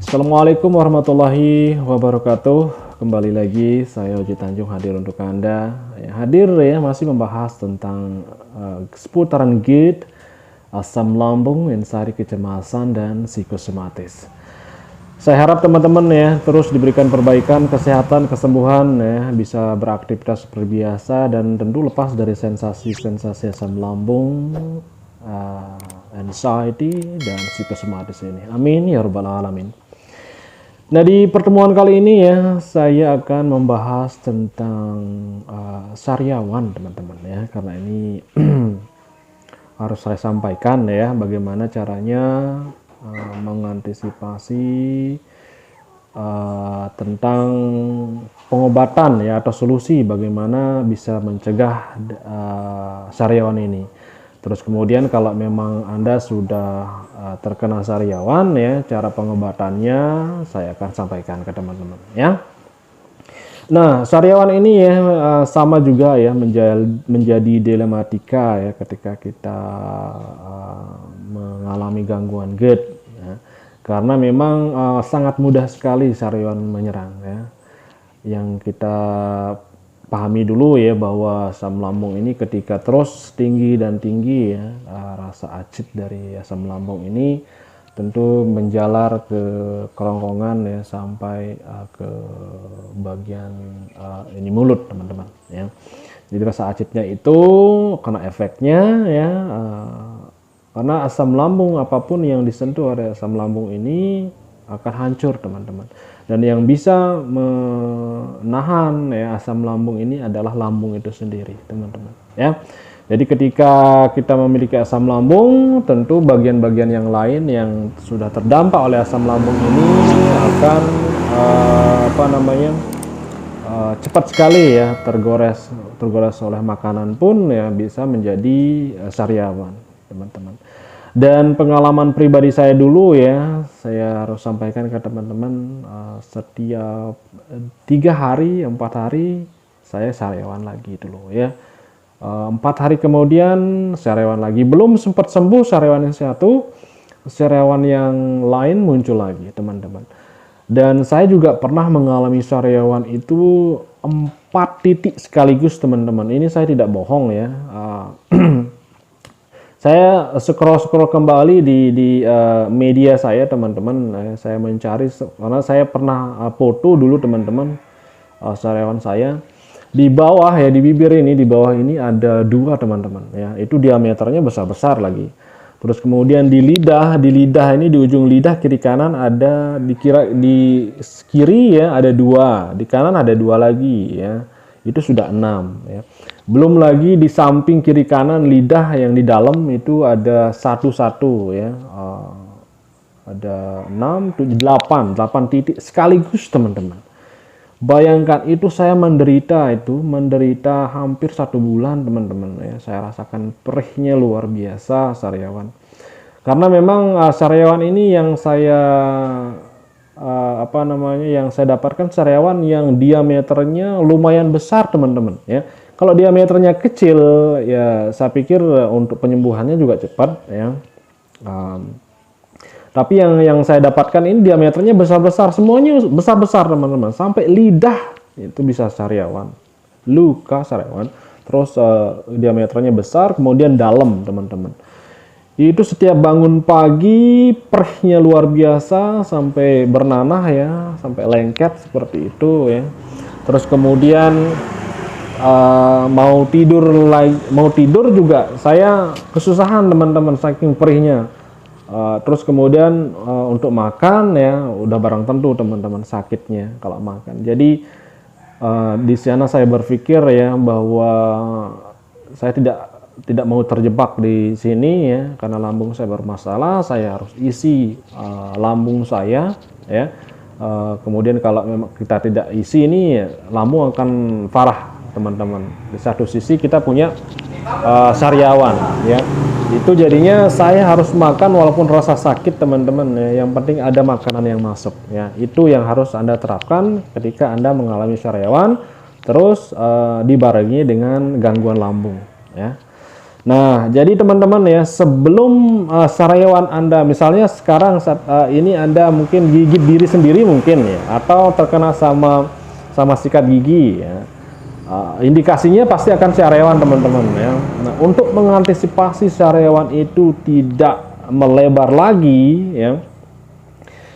Assalamualaikum warahmatullahi wabarakatuh. Kembali lagi saya Oji Tanjung hadir untuk Anda. Hadir ya masih membahas tentang seputaran GERD, asam lambung, insari kecemasan dan psikosomatis. Saya harap teman-teman ya terus diberikan perbaikan, kesehatan, kesembuhan ya, bisa beraktivitas seperti biasa dan tentu lepas dari sensasi-sensasi asam lambung, anxiety dan psikosomatis ini. Amin ya rabbal alamin. Nah, di pertemuan kali ini ya saya akan membahas tentang sariawan teman-teman ya, karena ini harus saya sampaikan ya bagaimana caranya mengantisipasi tentang pengobatan ya atau solusi bagaimana bisa mencegah sariawan ini. Terus kemudian kalau memang Anda sudah terkena sariawan ya, cara pengobatannya saya akan sampaikan ke teman-teman ya. Nah, sariawan ini ya sama juga ya menjadi dilematika ya ketika kita mengalami gangguan GERD ya. Karena memang sangat mudah sekali sariawan menyerang ya. Yang kita pahami dulu ya bahwa asam lambung ini ketika terus tinggi dan tinggi ya, rasa acid dari asam lambung ini tentu menjalar ke kerongkongan ya sampai ke bagian ini mulut teman-teman ya. Jadi rasa acidnya itu kena efeknya ya, karena asam lambung apapun yang disentuh oleh asam lambung ini akan hancur teman-teman. Dan yang bisa menahan ya asam lambung ini adalah lambung itu sendiri, teman-teman. Ya, jadi ketika kita memiliki asam lambung, tentu bagian-bagian yang lain yang sudah terdampak oleh asam lambung ini akan cepat sekali ya tergores oleh makanan pun ya bisa menjadi sariawan, teman-teman. Dan pengalaman pribadi saya dulu ya, saya harus sampaikan ke teman-teman, setiap 3 hari, 4 hari saya sariawan lagi dulu ya. 4 hari kemudian sariawan lagi, belum sempat sembuh sariawan yang satu, sariawan yang lain muncul lagi teman-teman. Dan saya juga pernah mengalami sariawan itu 4 titik sekaligus teman-teman. Ini saya tidak bohong ya. Saya scroll kembali di media saya teman-teman, saya mencari karena saya pernah foto dulu teman-teman sariawan saya di bawah ya, di bibir ini, di bawah ini ada 2 teman-teman ya, itu diameternya besar-besar lagi. Terus kemudian di lidah ini, di ujung lidah kiri kanan ada, di kiri ya ada 2, di kanan ada 2 lagi ya, itu sudah 6 ya. Belum lagi di samping kiri kanan lidah yang di dalam itu ada 1 ya, ada 6, 7, 8 titik sekaligus teman-teman. Bayangkan itu saya menderita hampir 1 bulan teman-teman ya. Saya rasakan perihnya luar biasa sariawan. Karena memang sariawan ini yang saya yang saya dapatkan sariawan yang diameternya lumayan besar teman-teman ya. Kalau diameternya kecil ya saya pikir untuk penyembuhannya juga cepat ya. Tapi yang saya dapatkan ini diameternya besar-besar, semuanya besar-besar teman-teman, sampai lidah itu bisa sariawan, luka sariawan. Terus diameternya besar, kemudian dalam teman-teman. Itu setiap bangun pagi perihnya luar biasa sampai bernanah ya, sampai lengket seperti itu ya. Terus kemudian mau tidur juga saya kesusahan teman-teman saking perihnya. Terus kemudian untuk makan ya udah barang tentu teman-teman sakitnya kalau makan. Jadi di sana saya berpikir ya bahwa saya tidak mau terjebak di sini ya, karena lambung saya bermasalah, saya harus isi lambung saya ya. Kemudian kalau memang kita tidak isi ini ya, lambung akan parah teman-teman. Di satu sisi kita punya sariawan ya, itu jadinya saya harus makan walaupun rasa sakit teman-teman ya. Yang penting ada makanan yang masuk ya, itu yang harus Anda terapkan ketika Anda mengalami sariawan terus dibarengi dengan gangguan lambung ya. Nah, jadi teman-teman ya, sebelum sariawan Anda, misalnya sekarang saat ini Anda mungkin gigit diri sendiri mungkin ya, atau terkena sama sikat gigi ya. Indikasinya pasti akan sariawan teman-teman ya. Nah, untuk mengantisipasi sariawan itu tidak melebar lagi ya,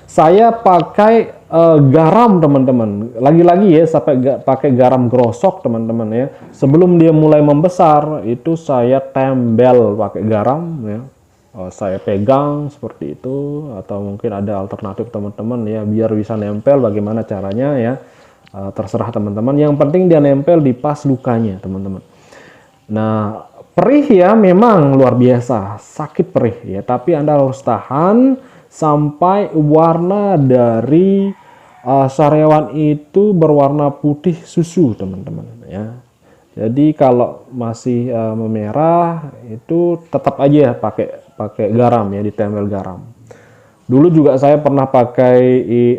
saya pakai garam teman-teman. Lagi-lagi ya, sampai pakai garam grosok teman-teman ya. Sebelum dia mulai membesar itu saya tembel pakai garam ya. Saya pegang seperti itu, atau mungkin ada alternatif teman-teman ya, biar bisa nempel. Bagaimana caranya ya? Terserah teman-teman. Yang penting dia nempel di pas lukanya teman-teman. Nah, perih ya, memang luar biasa, sakit perih ya. Tapi Anda harus tahan sampai warna dari sariawan itu berwarna putih susu teman-teman ya. Jadi kalau masih memerah itu tetap aja pakai garam ya, ditempel garam. Dulu juga saya pernah pakai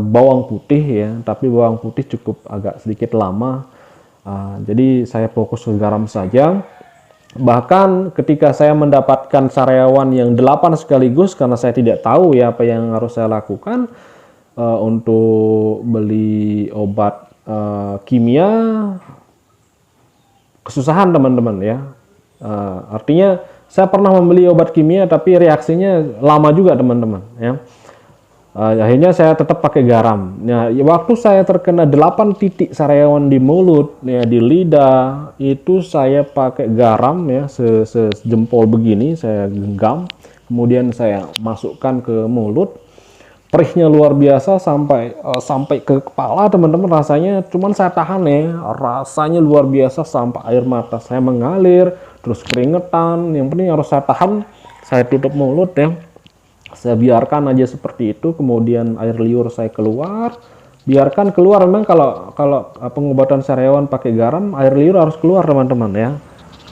bawang putih ya, tapi bawang putih cukup agak sedikit lama. Jadi saya fokus ke garam saja. Bahkan ketika saya mendapatkan sariawan yang 8 sekaligus, karena saya tidak tahu ya apa yang harus saya lakukan untuk beli obat kimia, kesusahan teman-teman ya. Artinya saya pernah membeli obat kimia tapi reaksinya lama juga teman-teman ya. Akhirnya saya tetap pakai garam. Nah, waktu saya terkena 8 titik sariawan di mulut, ya, di lidah, itu saya pakai garam ya, sejempol begini, saya genggam, kemudian saya masukkan ke mulut. Perihnya luar biasa sampai ke kepala teman-teman, rasanya cuman saya tahan ya, rasanya luar biasa sampai air mata saya mengalir, terus keringetan. Yang penting harus saya tahan, saya tutup mulut ya. Saya biarkan aja seperti itu, kemudian air liur saya keluar, biarkan keluar. Memang kalau pengobatan sariawan pakai garam, air liur harus keluar teman-teman ya.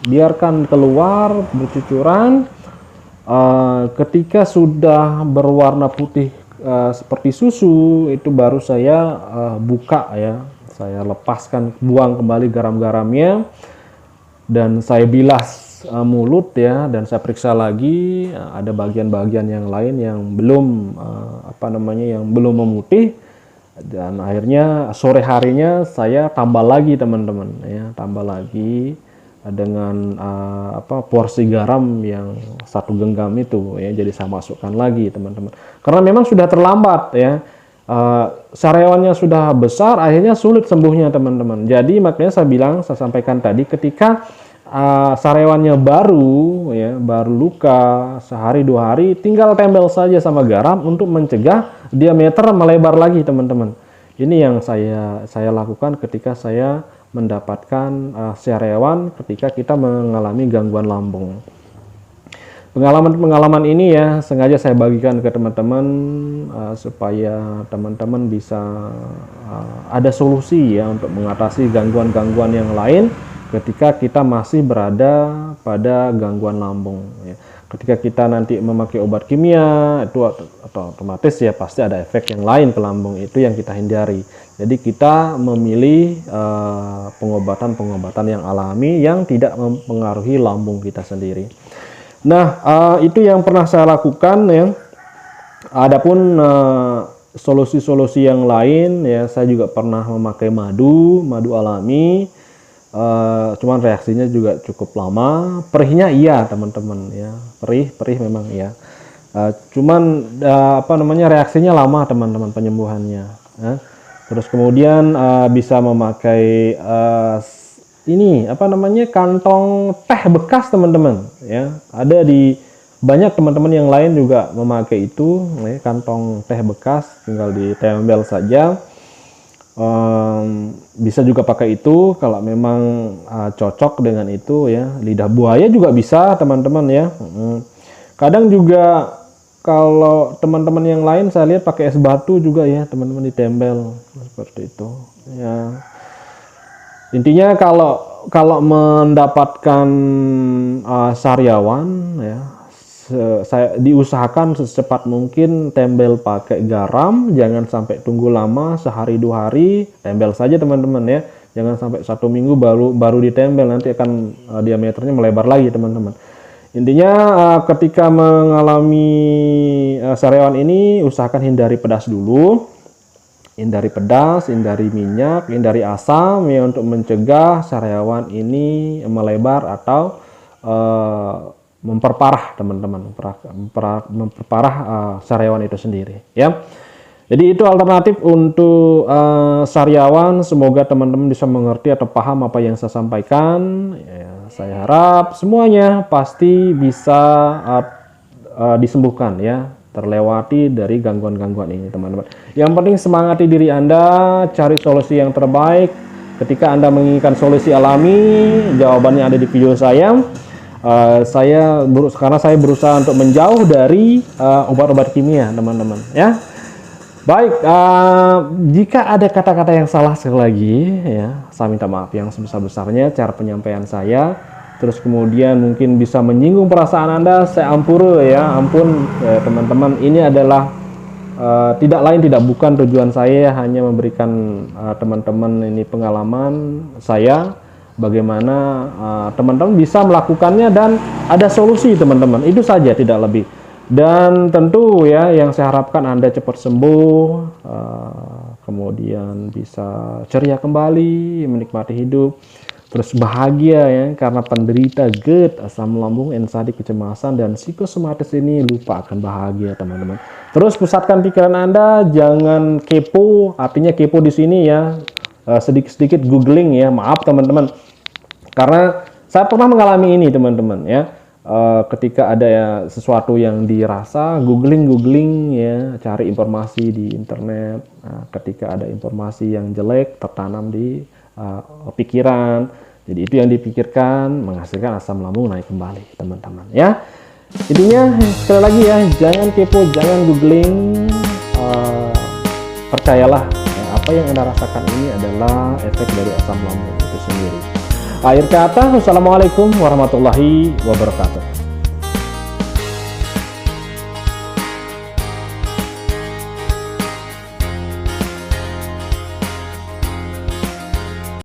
Biarkan keluar bercucuran. Ketika sudah berwarna putih seperti susu, itu baru saya buka ya, saya lepaskan, buang kembali garam-garamnya, dan saya bilas mulut ya, dan saya periksa lagi ada bagian-bagian yang lain yang belum yang belum memutih, dan akhirnya sore harinya saya tambah lagi teman-teman ya, tambah lagi dengan porsi garam yang 1 genggam itu ya, jadi saya masukkan lagi teman-teman, karena memang sudah terlambat ya. Sariawannya sudah besar, akhirnya sulit sembuhnya teman-teman. Jadi makanya saya sampaikan tadi, ketika sariawannya baru luka sehari 2 hari, tinggal tempel saja sama garam untuk mencegah diameter melebar lagi teman-teman. Ini yang saya lakukan ketika saya mendapatkan sariawan ketika kita mengalami gangguan lambung. Pengalaman ini ya sengaja saya bagikan ke teman-teman supaya teman-teman bisa ada solusi ya untuk mengatasi gangguan-gangguan yang lain ketika kita masih berada pada gangguan lambung ya. Ketika kita nanti memakai obat kimia itu otomatis ya pasti ada efek yang lain ke lambung, itu yang kita hindari. Jadi kita memilih pengobatan-pengobatan yang alami yang tidak mempengaruhi lambung kita sendiri. Nah, itu yang pernah saya lakukan ya. Adapun solusi-solusi yang lain ya, saya juga pernah memakai madu alami. Cuman reaksinya juga cukup lama. Perihnya iya teman-teman ya, perih memang iya. Cuman reaksinya lama teman-teman penyembuhannya ya. Terus kemudian bisa memakai kantong teh bekas teman-teman ya. Ada di banyak teman-teman yang lain juga memakai itu ya, kantong teh bekas, tinggal ditempel saja. Bisa juga pakai itu kalau memang cocok dengan itu ya. Lidah buaya juga bisa teman-teman ya. Kadang juga kalau teman-teman yang lain saya lihat pakai es batu juga ya teman-teman, ditempel seperti itu ya. Intinya kalau mendapatkan sariawan ya, saya diusahakan secepat mungkin tempel pakai garam, jangan sampai tunggu lama, sehari 2 hari tempel saja teman-teman ya. Jangan sampai 1 minggu baru ditempel, nanti akan diameternya melebar lagi teman-teman. Intinya ketika mengalami sariawan ini, usahakan hindari pedas dulu, hindari pedas, hindari minyak, hindari asam ya, untuk mencegah sariawan ini melebar atau memperparah teman-teman, memperparah sariawan itu sendiri ya. Jadi itu alternatif untuk sariawan. Semoga teman-teman bisa mengerti atau paham apa yang saya sampaikan ya. Saya harap semuanya pasti bisa disembuhkan ya, terlewati dari gangguan-gangguan ini teman-teman. Yang penting semangati diri Anda, cari solusi yang terbaik. Ketika Anda menginginkan solusi alami, jawabannya ada di video saya. Karena saya berusaha untuk menjauh dari obat-obat kimia teman-teman ya. Baik, jika ada kata-kata yang salah sekali lagi ya, saya minta maaf yang sebesar-besarnya cara penyampaian saya. Terus kemudian mungkin bisa menyinggung perasaan Anda, saya ampura ya, ampun teman-teman. Ini adalah tidak lain tidak bukan tujuan saya hanya memberikan teman-teman ini pengalaman saya, bagaimana teman-teman bisa melakukannya dan ada solusi teman-teman. Itu saja, tidak lebih. Dan tentu ya, yang saya harapkan Anda cepat sembuh, kemudian bisa ceria kembali, menikmati hidup, terus bahagia ya, karena penderita GERD, asam lambung, NSAID, kecemasan, dan psikosomatis ini lupa akan bahagia teman-teman. Terus pusatkan pikiran Anda, jangan kepo, artinya kepo di sini ya, sedikit-sedikit googling ya, maaf teman-teman. Karena saya pernah mengalami ini teman-teman ya. Ketika ada ya sesuatu yang dirasa, googling ya, cari informasi di internet. Ketika ada informasi yang jelek tertanam di pikiran, jadi itu yang dipikirkan menghasilkan asam lambung naik kembali teman-teman ya. Intinya sekali lagi ya, jangan kepo, jangan googling, percayalah ya, apa yang Anda rasakan ini adalah efek dari asam lambung itu sendiri. Akhir kata, wassalamualaikum warahmatullahi wabarakatuh.